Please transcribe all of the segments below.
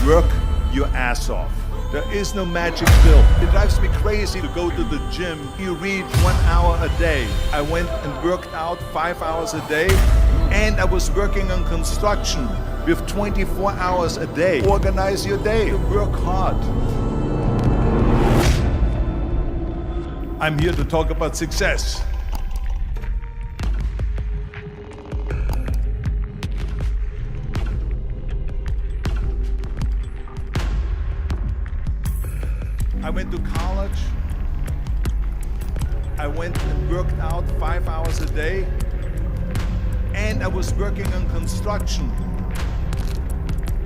Work your ass off. There is no magic pill. It drives me crazy to go to the gym. You read 1 hour a day. I went and worked out 5 hours a day, and I was working on construction with 24 hours a day. Organize your day. Work hard. I'm here to talk about success. I went to college. I went and worked out 5 hours a day, and I was working on construction.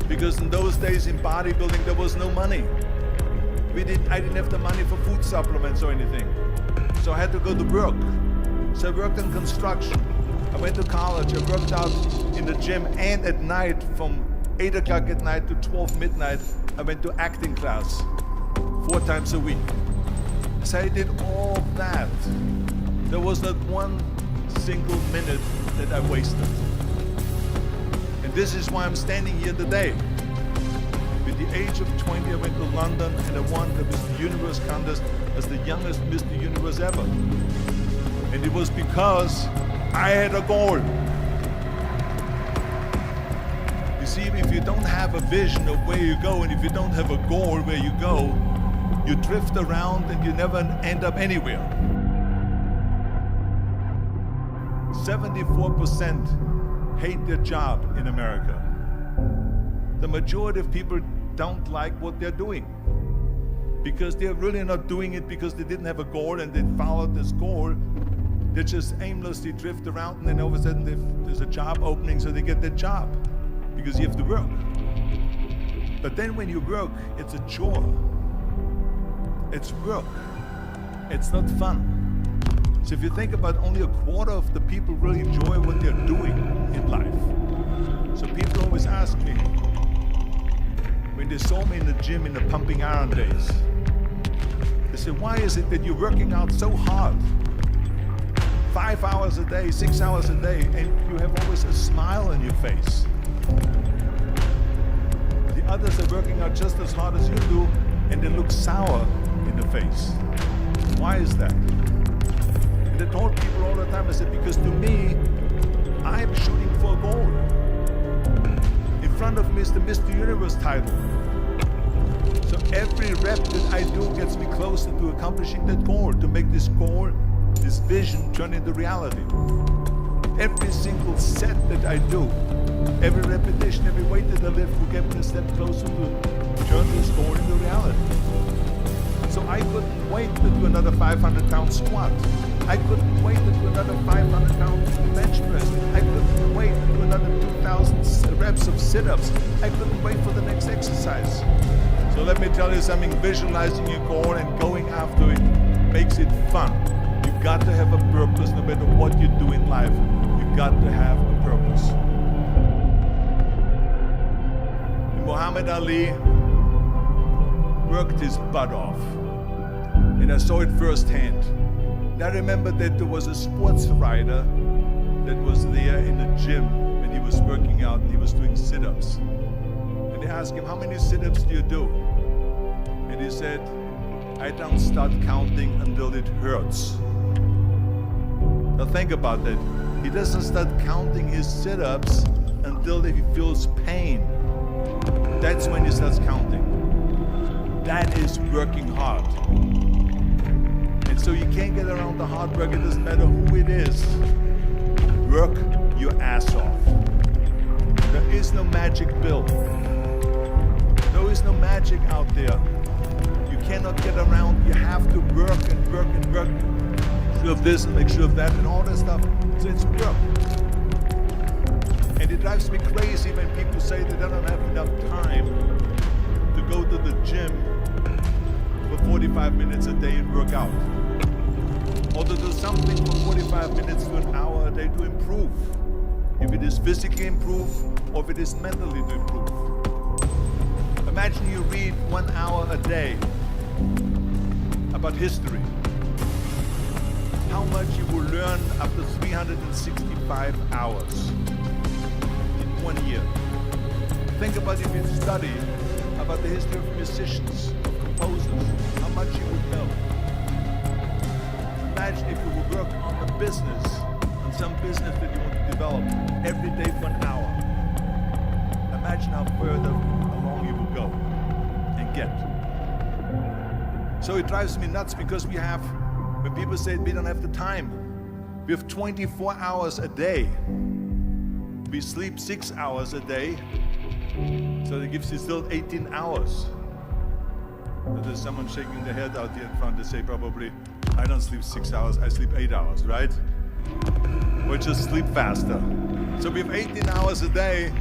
Because in those days in bodybuilding there was no money. I didn't have the money for food supplements or anything. So I had to go to work. So I worked in construction. I went to college, I worked out in the gym, and at night from 8 o'clock at night to 12 midnight, I went to acting class 4 times a week. So I did all that. There was not one single minute that I wasted. And this is why I'm standing here today. At the age of 20, I went to London and I won the Mr. Universe contest as the youngest Mr. Universe ever. And it was because I had a goal. You see, if you don't have a vision of where you go, and if you don't have a goal where you go, you drift around and you never end up anywhere. 74% hate their job in America. The majority of people don't like what they're doing because they're really not doing it because they didn't have a goal and they followed this goal. They just aimlessly drift around, and then all of a sudden there's a job opening, so they get that job because you have to work. But then when you work, it's a chore. It's work. It's not fun. So if you think about, only a quarter of the people really enjoy what they're doing in life. So people always ask me, when they saw me in the gym in the pumping iron days, they said, why is it that you're working out so hard? 5 hours a day, 6 hours a day, and you have always a smile on your face. The others are working out just as hard as you do, and they look sour in the face. Why is that? And I told people all the time, I said, because to me, I'm shooting for a goal. In front of me is the Mr. Universe title. So every rep that I do gets me closer to accomplishing that goal, to make this goal, this vision, turn into reality. Every single set that I do, every repetition, every weight that I lift will get me a step closer to turn this goal into reality. So I couldn't wait to do another 500-pound squat. I couldn't wait to do another 500-pound bench press. I couldn't wait to do another 2,000 reps of sit-ups. I couldn't wait for the next exercise. So let me tell you something, visualizing your goal and going after it makes it fun. You've got to have a purpose no matter what you do in life. You've got to have a purpose. Muhammad Ali worked his butt off, and I saw it firsthand. And I remember that there was a sports writer that was there in the gym when he was working out and he was doing sit-ups. And they asked him, how many sit-ups do you do? And he said, I don't start counting until it hurts. Now think about that. He doesn't start counting his sit-ups until he feels pain. That's when he starts counting. That is working hard. And so you can't get around the hard work. It doesn't matter who it is. Work your ass off. There is no magic pill. There is no magic out there. You cannot get around. You have to work and work and work. Make sure of this and make sure of that and all that stuff. So it's work. And it drives me crazy when people say they don't have enough time to go to the gym for 45 minutes a day and work out. Or to do something for 45 minutes to an hour a day to improve. If it is physically improve or if it is mentally to improve. Imagine you read 1 hour a day about history. How much you will learn after 365 hours in 1 year. Think about if you study about the history of musicians, of composers, how much you would know. Imagine if you would work on a business, on some business that you want to develop every day for an hour. Imagine how further along you will go and get. So it drives me nuts because when people say we don't have the time, we have 24 hours a day. We sleep 6 hours a day, so that gives you still 18 hours. But there's someone shaking their head out here in front. They say probably, I don't sleep 6 hours, I sleep 8 hours, right? Or just sleep faster. So we have 18 hours a day.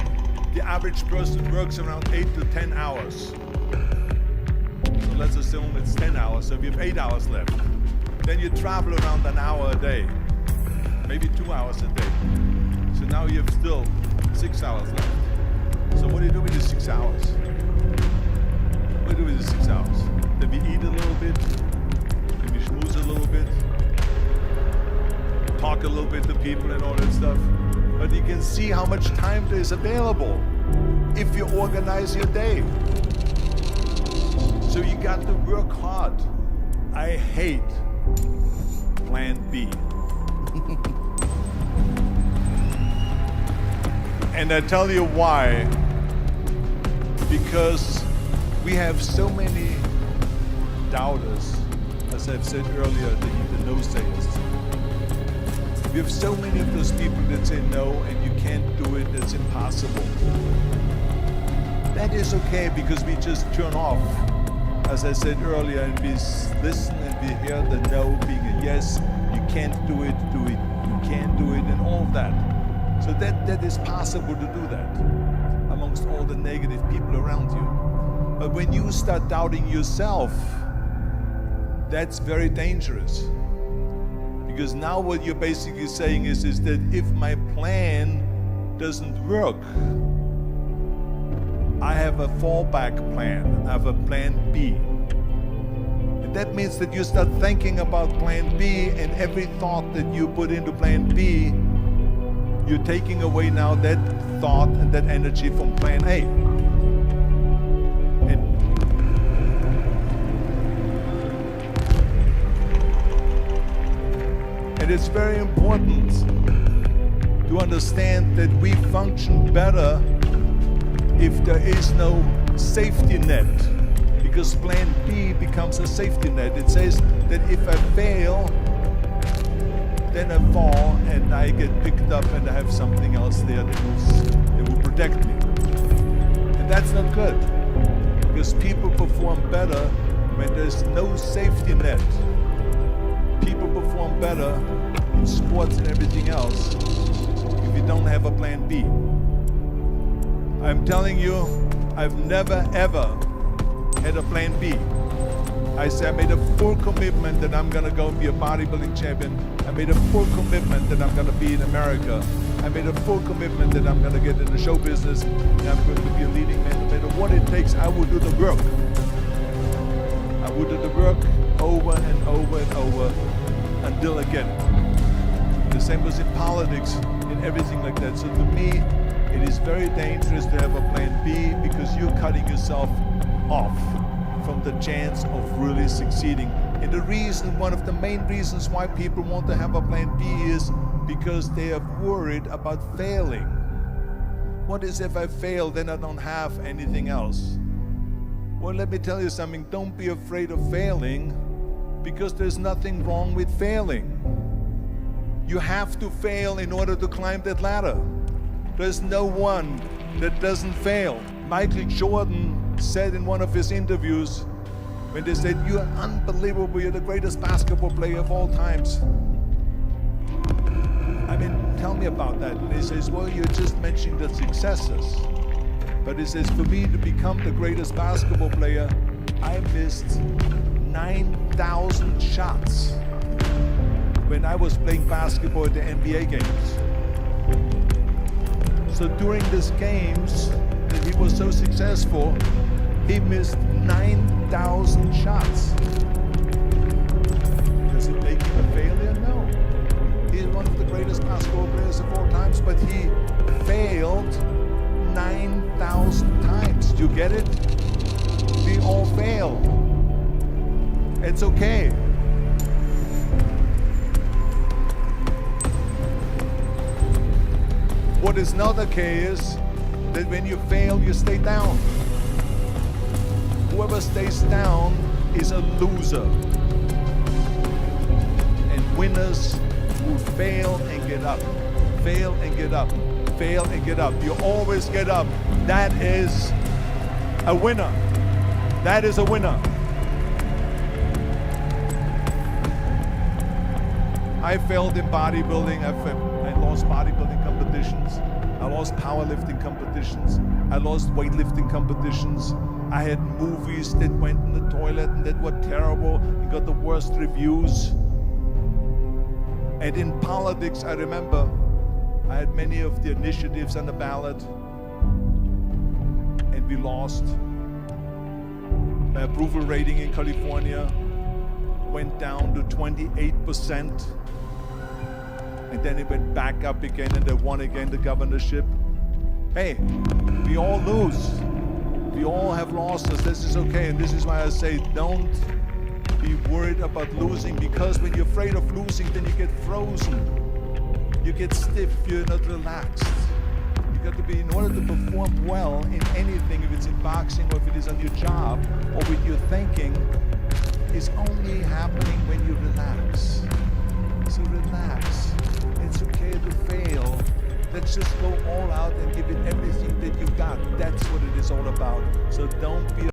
The average person works around 8 to 10 hours. So let's assume it's 10 hours, so we have 8 hours left. Then you travel around an hour a day, maybe 2 hours a day. So now you have still 6 hours left. So what do you do with the 6 hours? What do you do with the 6 hours? Then we eat a little bit, then we schmooze a little bit, talk a little bit to people and all that stuff. But you can see how much time there is available if you organize your day. So you got to work hard. I hate plan B. And I tell you why. Because we have so many doubters, as I've said earlier, the no-sayers. We have so many of those people that say no and you can't do it, it's impossible. That is okay because we just turn off, as I said earlier, and we listen and we hear the no being a yes. You can't do it, you can't do it, and all of that. So that is possible to do that amongst all the negative people around you. But when you start doubting yourself, that's very dangerous. Because now what you're basically saying is that if my plan doesn't work, I have a fallback plan, I have a plan B. And that means that you start thinking about plan B, and every thought that you put into plan B, you're taking away now that thought and that energy from plan A. And it's very important to understand that we function better if there is no safety net, because plan B becomes a safety net. It says that if I fail, then I fall and I get picked up and I have something else there that will protect me. And that's not good, because people perform better when there's no safety net. People perform better in sports and everything else if you don't have a plan B. I'm telling you, I've never ever had a plan B. I said I made a full commitment that I'm gonna go and be a bodybuilding champion. I made a full commitment that I'm gonna be in America. I made a full commitment that I'm gonna get in the show business and I'm going to be a leading man. No matter what it takes, I will do the work. I will do the work over and over and over until I get it. The same was in politics, in everything like that. So to me, it is very dangerous to have a plan B, because you're cutting yourself off from the chance of really succeeding. And the reason, one of the main reasons why people want to have a plan B is because they are worried about failing. What is if I fail, then I don't have anything else? Well, let me tell you something, don't be afraid of failing, because there's nothing wrong with failing. You have to fail in order to climb that ladder. There's no one that doesn't fail. Michael Jordan said in one of his interviews, when they said, "You're unbelievable, you're the greatest basketball player of all times." I mean, tell me about that. And he says, well, you're just mentioning the successes. But he says, for me to become the greatest basketball player, I missed 9,000 shots when I was playing basketball at the NBA games. So during these games that he was so successful, he missed 9,000 shots. Does it make him a failure? No. He's one of the greatest basketball players of all times, but he failed 9,000 times. Do you get it? We all fail. It's okay. What is not okay is that when you fail, you stay down. Whoever stays down is a loser. And winners who fail and get up, fail and get up, fail and get up. You always get up. That is a winner. That is a winner. I failed in bodybuilding. I lost bodybuilding competitions. I lost powerlifting competitions. I lost weightlifting competitions. I had movies that went in the toilet and that were terrible and got the worst reviews. And in politics, I remember I had many of the initiatives on the ballot and we lost. My approval rating in California went down to 28%. And then it went back up again and they won again the governorship. Hey, we all lose. We all have losses. This is okay. And this is why I say don't be worried about losing, because when you're afraid of losing, then you get frozen. You get stiff. You're not relaxed. You got to be, in order to perform well in anything, if it's in boxing or if it is on your job or with your thinking, is only happening when you relax. So relax. It's okay to fail. Let's just go all out and give it everything that you got. That's what it is all about. So don't be